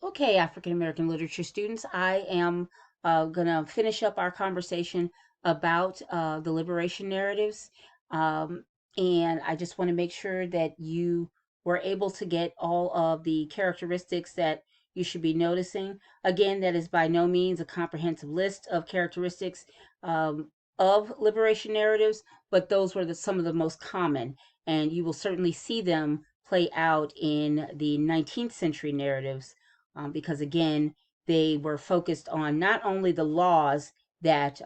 Okay, African American literature students, I am going to finish up our conversation about the liberation narratives. Um, and I just want to make sure that you were able to get all of the characteristics that you should be noticing. Again, that is by no means a comprehensive list of characteristics of liberation narratives, but those were some of the most common. And you will certainly see them play out in the 19th century narratives because again, they were focused on not only the laws that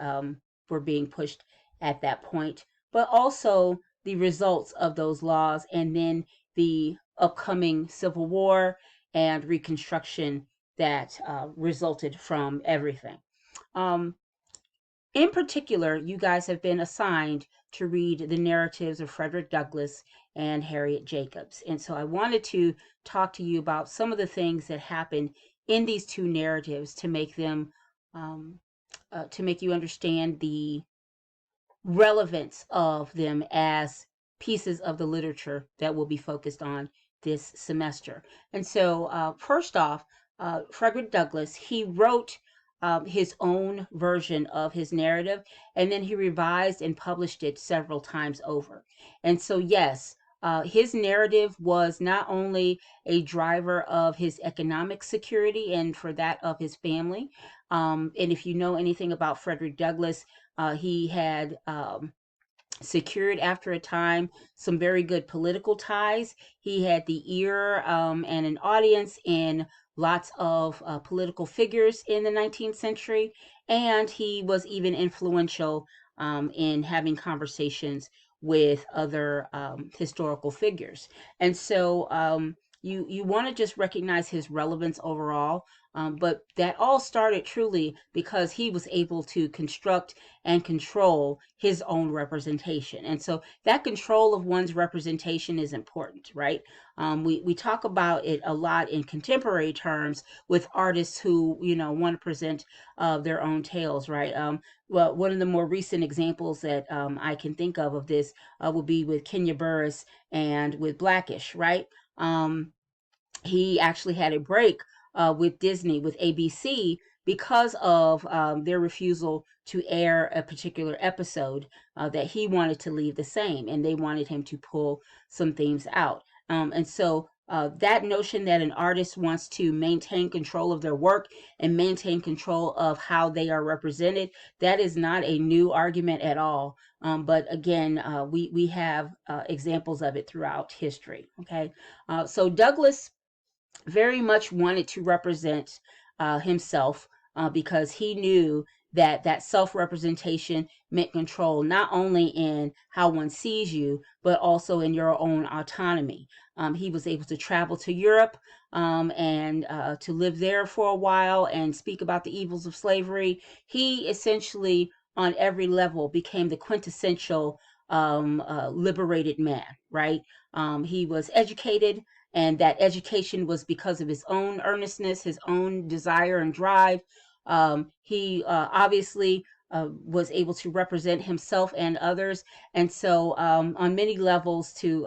were being pushed at that point, but also the results of those laws and then the upcoming Civil War and Reconstruction that resulted from everything. Um, in particular, you guys have been assigned to read the narratives of Frederick Douglass and Harriet Jacobs. And so I wanted to talk to you about some of the things that happened in these two narratives to make them, um, to make you understand the relevance of them as pieces of the literature that will be focused on this semester. And so, first off, Frederick Douglass, he wrote his own version of his narrative, and then he revised and published it several times over. And so, yes, his narrative was not only a driver of his economic security and for that of his family. And if you know anything about Frederick Douglass, he had secured after a time some very good political ties. He had the ear and an audience in lots of political figures in the 19th century, and he was even influential in having conversations with other historical figures. And so you want to just recognize his relevance overall. But that all started truly because he was able to construct and control his own representation. And so that control of one's representation is important, right? We talk about it a lot in contemporary terms with artists who, want to present their own tales, right? Well, one of the more recent examples that I can think of this would be with Kenya Burris and with Blackish, right? He actually had a break with Disney, with ABC, because of their refusal to air a particular episode that he wanted to leave the same, and they wanted him to pull some themes out. And so that notion that an artist wants to maintain control of their work and maintain control of how they are represented, that is not a new argument at all. But again, we have examples of it throughout history. Okay, so Douglas very much wanted to represent himself because he knew that that self-representation meant control not only in how one sees you but also in your own autonomy. He was able to travel to Europe and to live there for a while and speak about the evils of slavery. He essentially on every level became the quintessential liberated man, right? He was educated, and that education was because of his own earnestness, his own desire and drive. He obviously was able to represent himself and others, and so on many levels, to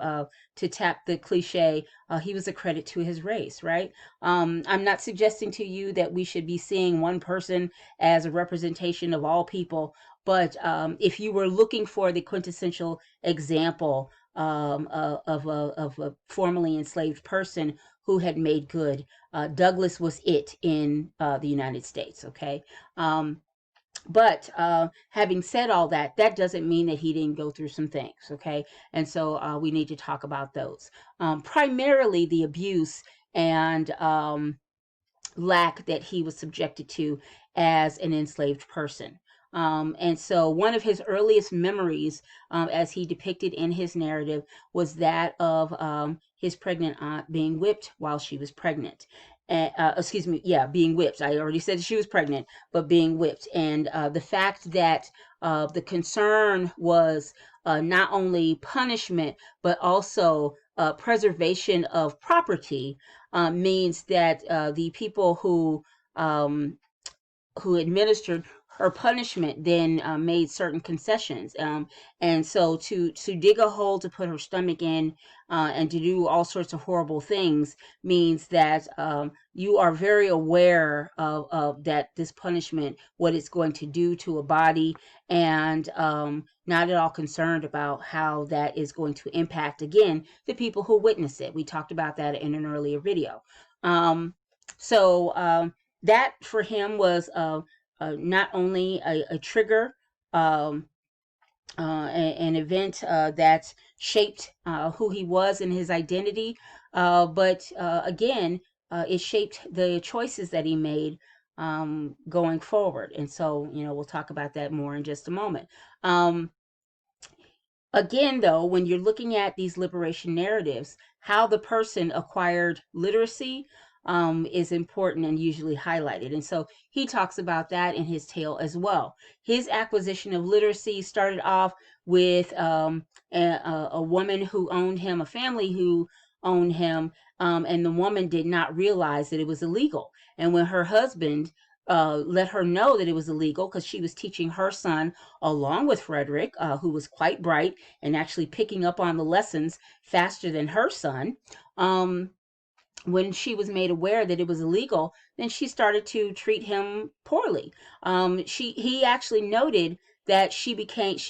tap the cliche, he was a credit to his race, right? I'm not suggesting to you that we should be seeing one person as a representation of all people, but if you were looking for the quintessential example of a formerly enslaved person who had made good. Douglas was it in the United States, okay? But having said all that, that doesn't mean that he didn't go through some things, okay? And so we need to talk about those. Primarily the abuse and lack that he was subjected to as an enslaved person. And so one of his earliest memories, as he depicted in his narrative, was that of his pregnant aunt being whipped while she was pregnant. Excuse me, yeah, being whipped. I already said she was pregnant, but being whipped. And the fact that the concern was not only punishment, but also preservation of property means that the people um, who administered her punishment then made certain concessions. And so to dig a hole to put her stomach in and to do all sorts of horrible things means that you are very aware of that this punishment, what it's going to do to a body, and not at all concerned about how that is going to impact, again, the people who witness it. We talked about that in an earlier video. So that for him was not only a trigger, um, an event that shaped who he was and his identity, but again, it shaped the choices that he made going forward. And so, we'll talk about that more in just a moment. Again, though, when you're looking at these liberation narratives, how the person acquired literacy is important and usually highlighted. And so he talks about that in his tale as well. His acquisition of literacy started off with a woman who owned him, a family who owned him, and the woman did not realize that it was illegal. And when her husband let her know that it was illegal, because she was teaching her son along with Frederick, who was quite bright and actually picking up on the lessons faster than her son. When she was made aware that it was illegal, then she started to treat him poorly. He actually noted that she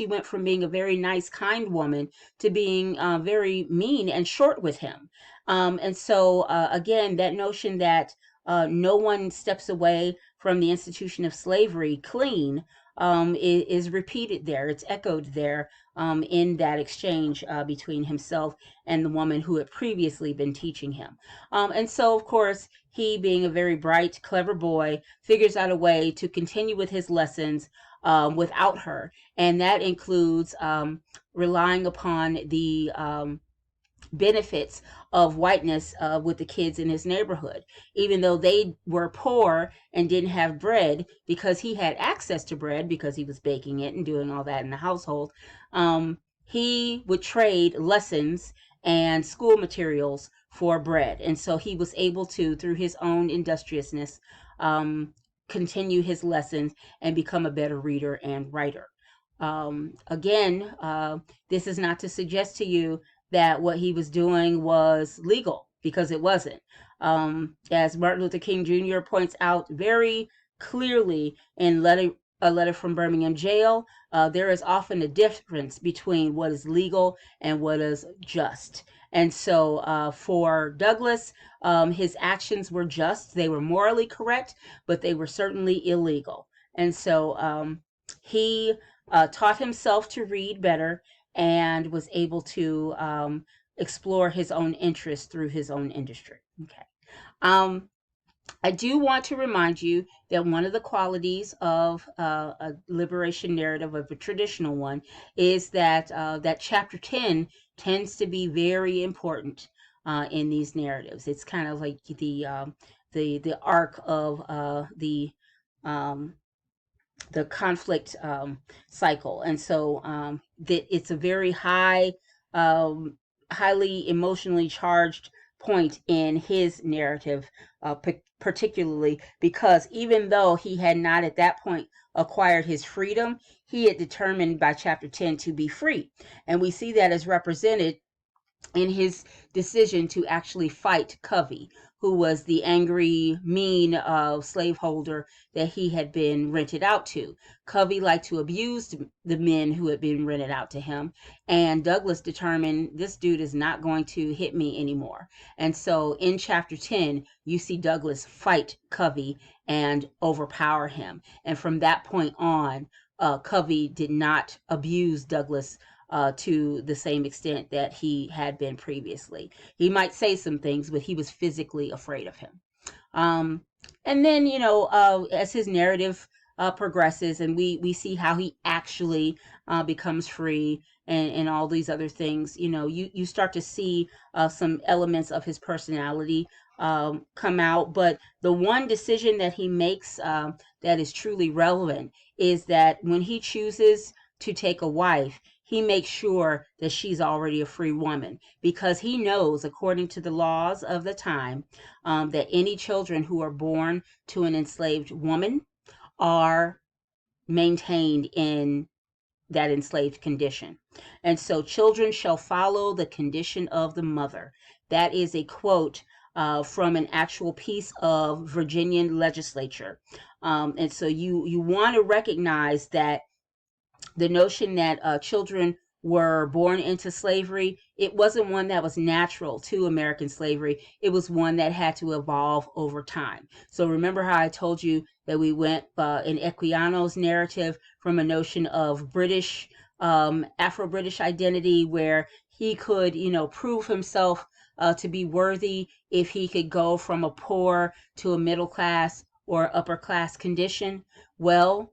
went from being a very nice, kind woman to being very mean and short with him. And so, again, that notion that no one steps away from the institution of slavery clean is repeated there. It's echoed there in that exchange between himself and the woman who had previously been teaching him. And so, of course, he, being a very bright, clever boy, figures out a way to continue with his lessons without her. And that includes relying upon the benefits of whiteness with the kids in his neighborhood, even though they were poor and didn't have bread, because he had access to bread because he was baking it and doing all that in the household. He would trade lessons and school materials for bread. And so he was able to, through his own industriousness, continue his lessons and become a better reader and writer. Again, this is not to suggest to you that what he was doing was legal, because it wasn't. As Martin Luther King Jr. points out very clearly in a letter from Birmingham jail, there is often a difference between what is legal and what is just. And so for Douglass, his actions were just. They were morally correct, but they were certainly illegal. And so he taught himself to read better and was able to explore his own interests through his own industry. Okay. I do want to remind you that one of the qualities of a liberation narrative, of a traditional one, is that that chapter 10 tends to be very important in these narratives. It's kind of like the arc of the conflict cycle. And so that it's a very highly emotionally charged point in his narrative, particularly because even though he had not at that point acquired his freedom, he had determined by chapter 10 to be free. And we see that as represented in his decision to actually fight Covey, who was the angry, mean slaveholder that he had been rented out to. Covey liked to abuse the men who had been rented out to him, and Douglass determined, this dude is not going to hit me anymore. And so in chapter 10, you see Douglass fight Covey and overpower him. And from that point on, Covey did not abuse Douglass to the same extent that he had been previously. He might say some things, but he was physically afraid of him. And then, as his narrative progresses and we see how he actually becomes free and all these other things, you start to see some elements of his personality come out. But the one decision that he makes that is truly relevant is that when he chooses to take a wife, he makes sure that she's already a free woman, because he knows, according to the laws of the time, that any children who are born to an enslaved woman are maintained in that enslaved condition. And so children shall follow the condition of the mother. That is a quote from an actual piece of Virginian legislature. And so you want to recognize that the notion that children were born into slavery, it wasn't one that was natural to American slavery. It was one that had to evolve over time. So remember how I told you that we went in Equiano's narrative from a notion of British, Afro-British identity, where he could, prove himself to be worthy if he could go from a poor to a middle class or upper class condition. Well,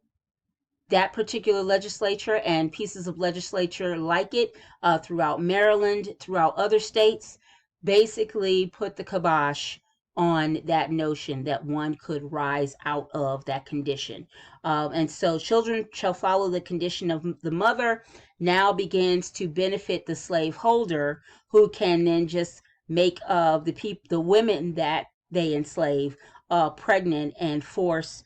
that particular legislature and pieces of legislature like it throughout Maryland, throughout other states, basically put the kibosh on that notion that one could rise out of that condition. And so children shall follow the condition of the mother now begins to benefit the slaveholder, who can then just make the women that they enslave pregnant and force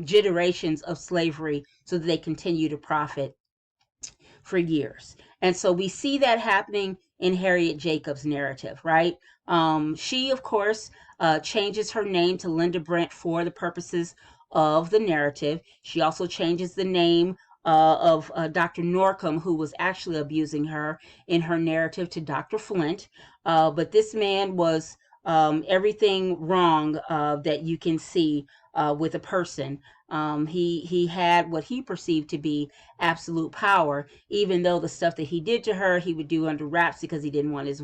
generations of slavery so that they continue to profit for years. And so we see that happening in Harriet Jacobs' narrative, right? She, of course, changes her name to Linda Brent for the purposes of the narrative. She also changes the name of Dr. Norcom, who was actually abusing her in her narrative, to Dr. Flint. But this man was everything wrong that you can see with a person. He had what he perceived to be absolute power, even though the stuff that he did to her, he would do under wraps because he didn't want his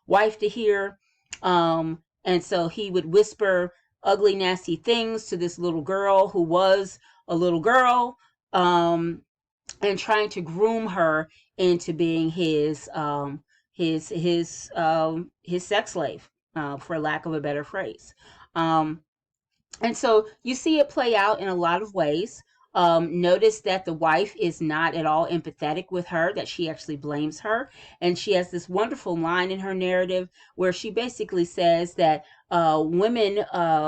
wife to hear. And so he would whisper ugly, nasty things to this little girl who was a little girl, and trying to groom her into being his sex slave, for lack of a better phrase. And so you see it play out in a lot of ways. Notice that the wife is not at all empathetic with her, that she actually blames her. And she has this wonderful line in her narrative where she basically says that women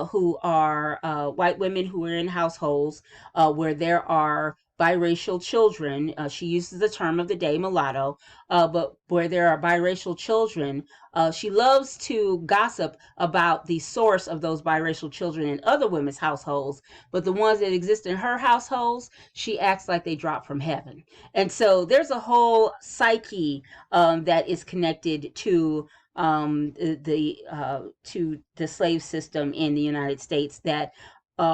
who are white women who are in households where there are biracial children, she uses the term of the day, mulatto, but where there are biracial children, she loves to gossip about the source of those biracial children in other women's households, but the ones that exist in her households, she acts like they dropped from heaven. And so there's a whole psyche that is connected to the slave system in the United States that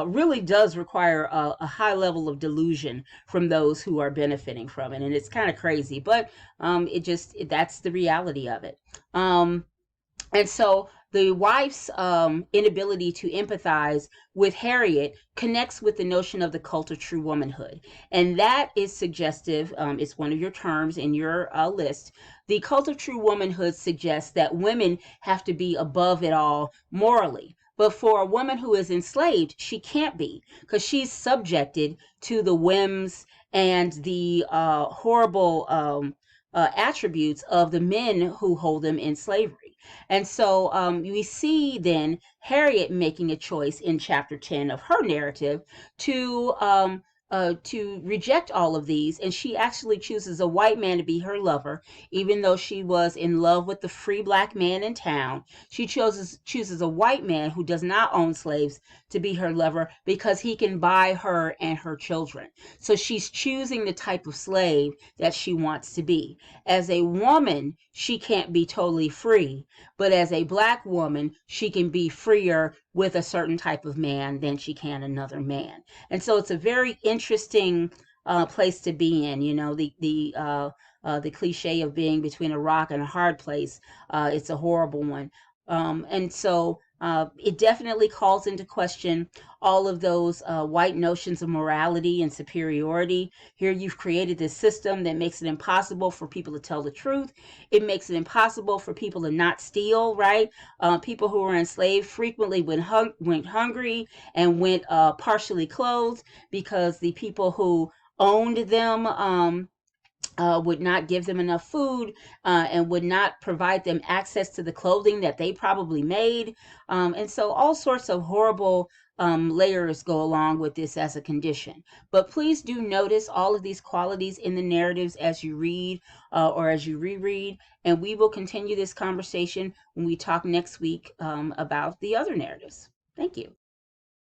really does require a high level of delusion from those who are benefiting from it. And it's kind of crazy, but that's the reality of it. And so the wife's inability to empathize with Harriet connects with the notion of the cult of true womanhood. And that is suggestive. It's one of your terms in your list. The cult of true womanhood suggests that women have to be above it all morally. But for a woman who is enslaved, she can't be, because she's subjected to the whims and the horrible attributes of the men who hold them in slavery. And so we see then Harriet making a choice in chapter 10 of her narrative to reject all of these. And she actually chooses a white man to be her lover, even though she was in love with the free black man in town. She chooses a white man who does not own slaves to be her lover because he can buy her and her children. So she's choosing the type of slave that she wants to be. As a woman, she can't be totally free, but as a black woman, she can be freer with a certain type of man than she can another man. And so it's a very interesting place to be in. The cliche of being between a rock and a hard place. It's a horrible one. And so it definitely calls into question all of those white notions of morality and superiority. Here you've created this system that makes it impossible for people to tell the truth. It makes it impossible for people to not steal, right? People who were enslaved frequently went hungry and went partially clothed because the people who owned them would not give them enough food, and would not provide them access to the clothing that they probably made. And so all sorts of horrible layers go along with this as a condition. But please do notice all of these qualities in the narratives as you read, or as you reread. And we will continue this conversation when we talk next week about the other narratives. Thank you.